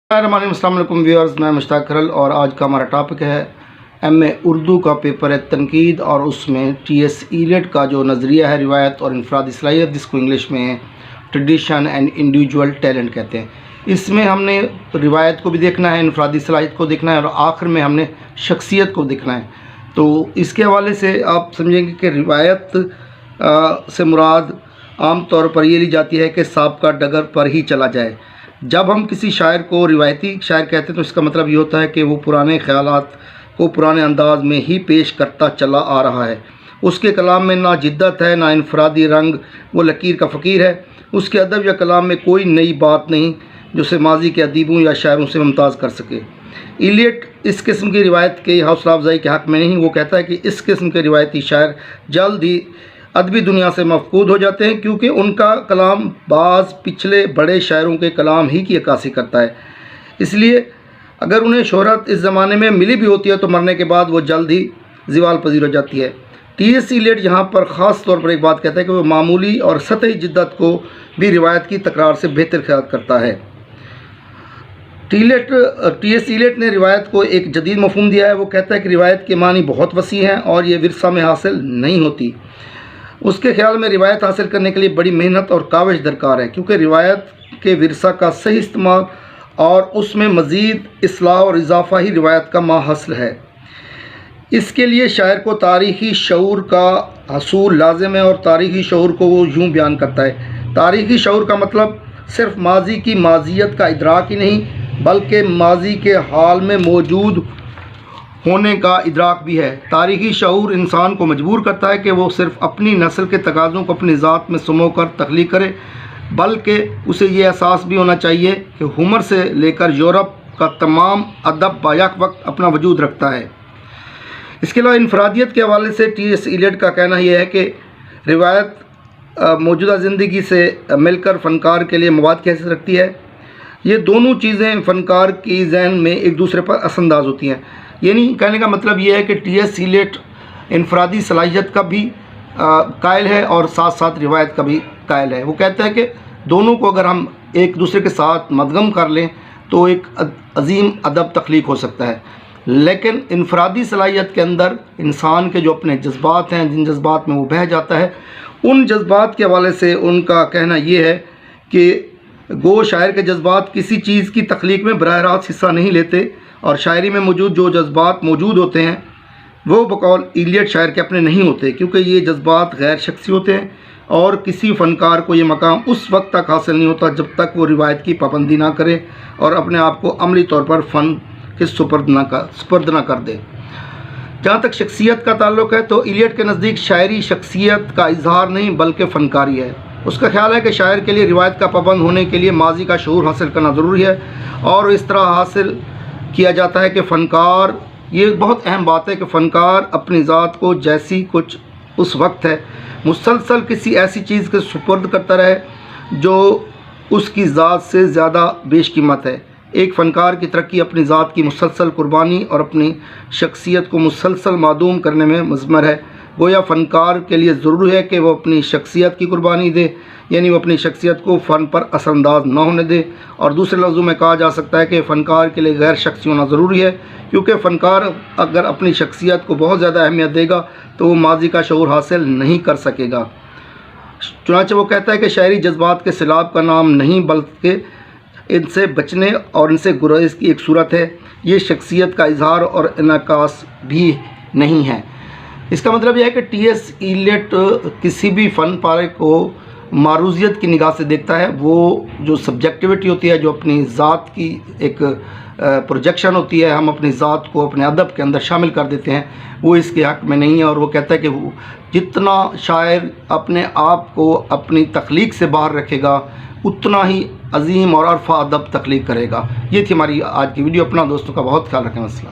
अस्सलाम वालेकुम व्यूअर्स, मैं मुश्ताक खरल और आज का हमारा टॉपिक है एमए उर्दू का पेपर है तनकीद और उसमें टीएस इलियट का जो नज़रिया है रिवायत और इनफरादी सलाहियत, जिसको इंग्लिश में ट्रेडिशन एंड इंडिविजुअल टैलेंट कहते हैं। इसमें हमने रिवायत को भी देखना है, इनफरादी सलाहियत को देखना है और आखिर में हमने शख्सियत को देखना है। तो इसके हवाले से आप समझेंगे कि रिवायत से मुराद आम तौर पर ये ली जाती है कि साबका डगर पर ही चला जाए। जब हम किसी शायर को रिवायती शायर कहते हैं तो इसका मतलब ये होता है कि वो पुराने ख़यालात को पुराने अंदाज में ही पेश करता चला आ रहा है। उसके कलाम में ना जिद्दत है, ना इनफरादी रंग, वो लकीर का फ़कीर है। उसके अदब या कलाम में कोई नई बात नहीं जो उसे माजी के अदीबों या शायरों से मुमताज़ कर सके। इलियट इस किस्म की रिवायत के हौसला अफजाई के हक़ में नहीं, वो कहता है कि इस किस्म के रिवायती शायर जल्द ही अदबी दुनिया से मफकूद हो जाते हैं, क्योंकि उनका कलाम बाज़ पिछले बड़े शायरों के कलाम ही की अक्कासी करता है। इसलिए अगर उन्हें शोहरत इस ज़माने में मिली भी होती है तो मरने के बाद वो जल्द ही ज़वाल पजीर हो जाती है। टीएस इलियट यहाँ पर ख़ास तौर पर एक बात कहता है कि वो मामूली और सतही जिद्दत को भी रिवायत की तकरार से बेहतर ख्याल करता है। टीएस इलियट ने रिवायत को एक जदीद मफ़हूम दिया है। वो कहता है कि रिवायत के मानी बहुत वसी हैं और ये विरसा में हासिल नहीं होती। उसके ख्याल में रिवायत हासिल करने के लिए बड़ी मेहनत और काविश दरकार है, क्योंकि रिवायत के विरसा का सही इस्तेमाल और उसमें मज़ीद इस्लाह और इजाफ़ा ही रिवायत का माहसल है। इसके लिए शायर को तारीख़ी शऊर का हसूल लाज़िम है और तारीख़ी शऊर को वो यूँ बयान करता है। तारीख़ी शऊर का मतलब सिर्फ़ माजी की माजियत का इदराक ही नहीं, बल्कि माजी के हाल में मौजूद होने का इदराक भी है। तारीख़ी शऊर इंसान को मजबूर करता है कि वो सिर्फ़ अपनी नस्ल के तकाज़ों को अपनी ज़ात में समो कर तख्लीक करे, बल्कि उसे ये एहसास भी होना चाहिए कि हुमर से लेकर यूरोप का तमाम अदब बायक वक्त अपना वजूद रखता है। इसके अलावा इनफरादियत के हवाले से टीएस इलियट का कहना यह है कि रिवायत मौजूदा ज़िंदगी से मिलकर फ़नकार के लिए मवाद की हैसियत रखती है। ये दोनों चीज़ें फ़नकार की ज़हन में एक दूसरे पर असरअंदाज होती हैं। यानी कहने का मतलब ये है कि टीएस इलियट इनफरादी सलाहियत का भी कायल है और साथ साथ रिवायत का भी कायल है। वो कहता है कि दोनों को अगर हम एक दूसरे के साथ मदगम कर लें तो एक अजीम अदब तख्लीक हो सकता है। लेकिन इनफरादी सलाहियत के अंदर इंसान के जो अपने जज्बात हैं, जिन जज्बात में वो बह जाता है, उन जज्बात के हवाले से उनका कहना ये है कि गो शायर के जज्बात किसी चीज़ की तख्लीक में बराह रास्त हिस्सा नहीं लेते और शायरी में मौजूद जो जज्बात मौजूद होते हैं वो बकौल इलियट शायर के अपने नहीं होते, क्योंकि ये जज्बात गैर शख्सी होते हैं और किसी फ़नकार को ये मकाम उस वक्त तक हासिल नहीं होता जब तक वो रिवायत की पाबंदी ना करे और अपने आप को अमली तौर पर फ़न के सुपर्द ना कर दे। जहाँ तक शख्सियत का ताल्लुक़ है तो इलियट के नज़दीक शायरी शख्सियत का इजहार नहीं बल्कि फ़नकारी है। उसका ख्याल है कि शायर के लिए रिवायत का पाबंद होने के लिए माजी का शऊर हासिल करना ज़रूरी है और इस तरह हासिल किया जाता है कि फ़नकार, ये बहुत अहम बात है कि फ़नकार अपनी ज़ात को जैसी कुछ उस वक्त है मुसलसल किसी ऐसी चीज़ के सुपर्द करता रहे जो उसकी ज़ात से ज़्यादा बेशकीमत है। एक फ़नकार की तरक्की अपनी ज़ात की मुसलसल कुर्बानी और अपनी शख्सियत को मुसलसल मादूम करने में मुज़मर है। गोया फ़नकार के लिए ज़रूरी है कि वो अपनी शख्सियत की कुर्बानी दे, यानी वो अपनी शख्सियत को फ़न पर असरअंदाज न होने दे। और दूसरे लफ्ज़ों में कहा जा सकता है कि फ़नकार के लिए गैर शख्सी होना ज़रूरी है, क्योंकि फ़नकार अगर अपनी शख्सियत को बहुत ज़्यादा अहमियत देगा तो वो माजी का शऊर हासिल नहीं कर सकेगा। चुनांचे वो कहता है कि शायरी जज्बात के सैलाब का नाम नहीं बल्कि इनसे बचने और इनसे गुरेज की एक सूरत है। ये शख्सियत का इजहार और इनकास भी नहीं है। इसका मतलब यह है कि टीएस इलियट किसी भी फ़न पारे को मारूजियत की निगाह से देखता है। वो जो सब्जेक्टिविटी होती है, जो अपनी ज़ात की एक प्रोजेक्शन होती है, हम अपनी ज़ात को अपने अदब के अंदर शामिल कर देते हैं, वो इसके हक़ में नहीं है। और वो कहता है कि वो जितना शायर अपने आप को अपनी तख्लीक से बाहर रखेगा उतना ही अजीम और अरफा अदब तख्लीक करेगा। ये थी हमारी आज की वीडियो। अपना दोस्तों का बहुत ख्याल रखें। मसला।